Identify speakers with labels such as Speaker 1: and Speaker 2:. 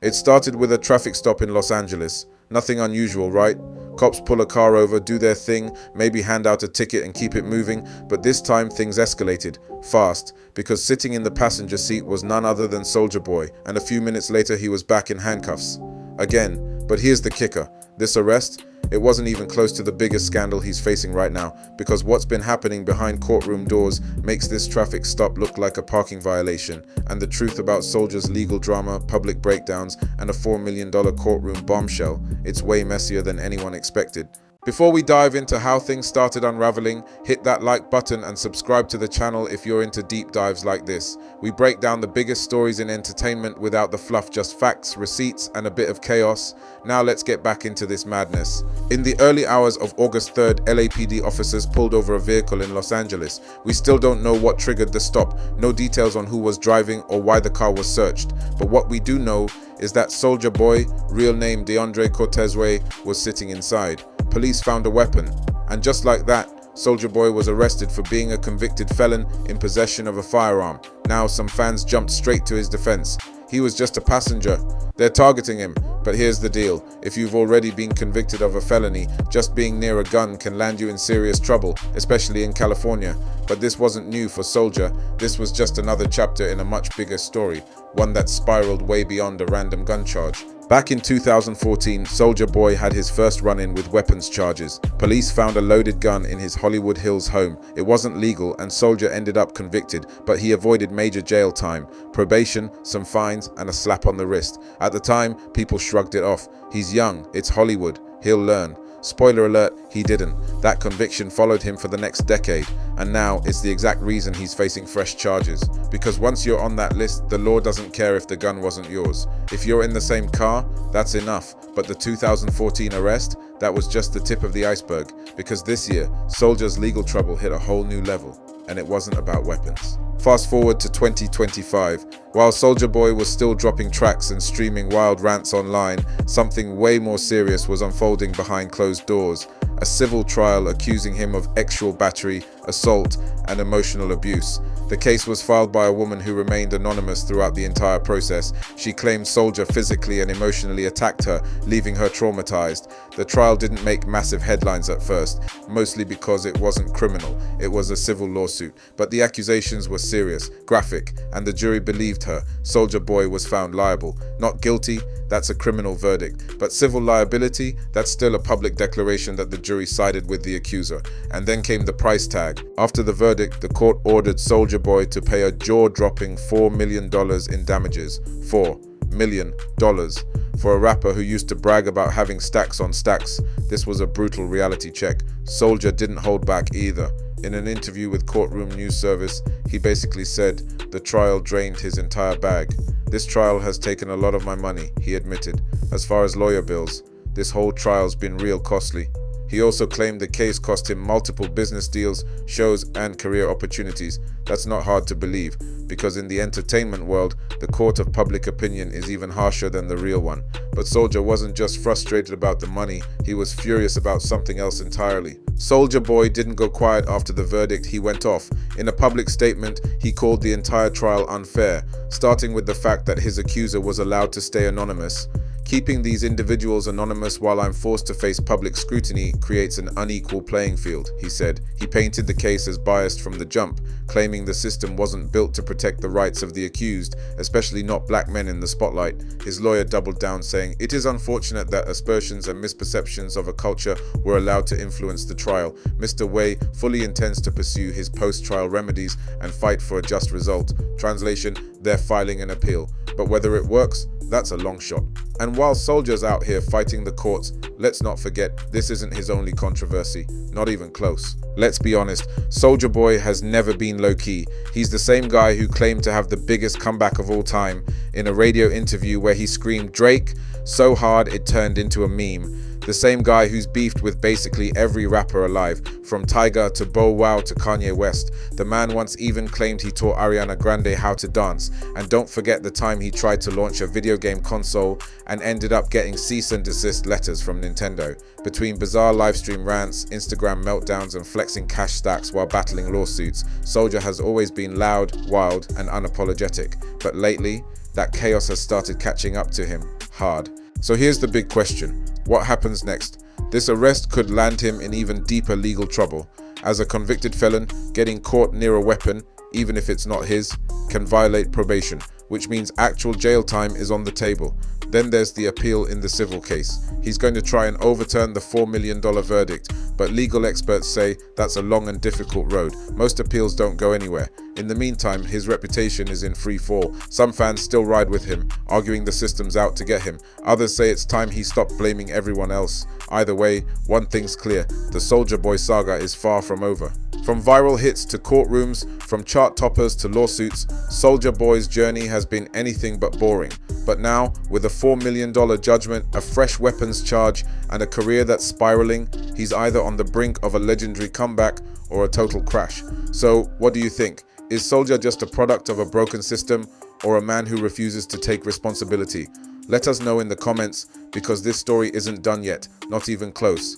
Speaker 1: It started with a traffic stop in Los Angeles. Nothing unusual, right? Cops pull a car over, do their thing, maybe hand out a ticket and keep it moving, but this time things escalated, fast, because sitting in the passenger seat was none other than Soulja Boy, and a few minutes later he was back in handcuffs. Again, but here's the kicker. This arrest, it wasn't even close to the biggest scandal he's facing right now, because what's been happening behind courtroom doors makes this traffic stop look like a parking violation, and the truth about Soulja's legal drama, public breakdowns, and a $4 million courtroom bombshell, it's way messier than anyone expected. Before we dive into how things started unraveling, hit that like button and subscribe to the channel if you're into deep dives like this. We break down the biggest stories in entertainment without the fluff, just facts, receipts, and a bit of chaos. Now let's get back into this madness. In the early hours of August 3rd, LAPD officers pulled over a vehicle in Los Angeles. We still don't know what triggered the stop, no details on who was driving or why the car was searched. But what we do know is that Soulja Boy, real name DeAndre Cortezway, was sitting inside. Police found a weapon, and just like that, Soulja Boy was arrested for being a convicted felon in possession of a firearm. Now some fans jumped straight to his defense. He was just a passenger. They're targeting him, but here's the deal. If you've already been convicted of a felony, just being near a gun can land you in serious trouble, especially in California. But this wasn't new for Soulja. This was just another chapter in a much bigger story, one that spiraled way beyond a random gun charge. Back in 2014, Soulja Boy had his first run-in with weapons charges. Police found a loaded gun in his Hollywood Hills home. It wasn't legal and Soulja ended up convicted, but he avoided major jail time, probation, some fines, and a slap on the wrist. At the time, people shrugged it off. He's young, it's Hollywood, he'll learn. Spoiler alert, he didn't. That conviction followed him for the next decade, and now it's the exact reason he's facing fresh charges. Because once you're on that list, the law doesn't care if the gun wasn't yours. If you're in the same car, that's enough. But the 2014 arrest, that was just the tip of the iceberg. Because this year, Soulja's legal trouble hit a whole new level, and it wasn't about weapons. Fast forward to 2025. While Soulja Boy was still dropping tracks and streaming wild rants online, something way more serious was unfolding behind closed doors. A civil trial accusing him of sexual battery, assault, and emotional abuse. The case was filed by a woman who remained anonymous throughout the entire process. She claimed Soulja physically and emotionally attacked her, leaving her traumatized. The trial didn't make massive headlines at first, mostly because it wasn't criminal, it was a civil lawsuit. But the accusations were serious, graphic, and the jury believed her. Soulja Boy was found liable. Not guilty, that's a criminal verdict. But civil liability, that's still a public declaration that the jury sided with the accuser. And then came the price tag. After the verdict, the court ordered Soulja Boy to pay a jaw-dropping $4 million in damages. $4 million. For a rapper who used to brag about having stacks on stacks, this was a brutal reality check. Soulja didn't hold back either. In an interview with Courtroom News Service, he basically said, "The trial drained his entire bag. This trial has taken a lot of my money," he admitted. As far as lawyer bills, this whole trial's been real costly. He also claimed the case cost him multiple business deals, shows, and career opportunities. That's not hard to believe, because in the entertainment world, the court of public opinion is even harsher than the real one. But Soulja wasn't just frustrated about the money, he was furious about something else entirely. Soulja Boy didn't go quiet after the verdict, he went off. In a public statement, he called the entire trial unfair, starting with the fact that his accuser was allowed to stay anonymous. "Keeping these individuals anonymous while I'm forced to face public scrutiny creates an unequal playing field," he said. He painted the case as biased from the jump, claiming the system wasn't built to protect the rights of the accused, especially not black men in the spotlight. His lawyer doubled down, saying, "It is unfortunate that aspersions and misperceptions of a culture were allowed to influence the trial. Mr. Way fully intends to pursue his post-trial remedies and fight for a just result." Translation, they're filing an appeal. But whether it works, that's a long shot. And while Soulja's out here fighting the courts, let's not forget, this isn't his only controversy. Not even close. Let's be honest, Soulja Boy has never been low-key. He's the same guy who claimed to have the biggest comeback of all time in a radio interview where he screamed "Drake" so hard it turned into a meme. The same guy who's beefed with basically every rapper alive, from Tyga to Bow Wow to Kanye West. The man once even claimed he taught Ariana Grande how to dance. And don't forget the time he tried to launch a video game console and ended up getting cease and desist letters from Nintendo. Between bizarre livestream rants, Instagram meltdowns, and flexing cash stacks while battling lawsuits, Soulja has always been loud, wild, and unapologetic. But lately, that chaos has started catching up to him hard. So here's the big question. What happens next? This arrest could land him in even deeper legal trouble. As a convicted felon, getting caught near a weapon, even if it's not his, can violate probation, which means actual jail time is on the table. Then there's the appeal in the civil case. He's going to try and overturn the $4 million verdict, but legal experts say that's a long and difficult road. Most appeals don't go anywhere. In the meantime, his reputation is in free fall. Some fans still ride with him, arguing the system's out to get him. Others say it's time he stopped blaming everyone else. Either way, one thing's clear: the Soulja Boy saga is far from over. From viral hits to courtrooms, from chart toppers to lawsuits, Soulja Boy's journey has been anything but boring. But now, with a $4 million judgment, a fresh weapons charge, and a career that's spiraling, he's either on the brink of a legendary comeback or a total crash. So, what do you think? Is Soulja just a product of a broken system, or a man who refuses to take responsibility? Let us know in the comments, because this story isn't done yet, not even close.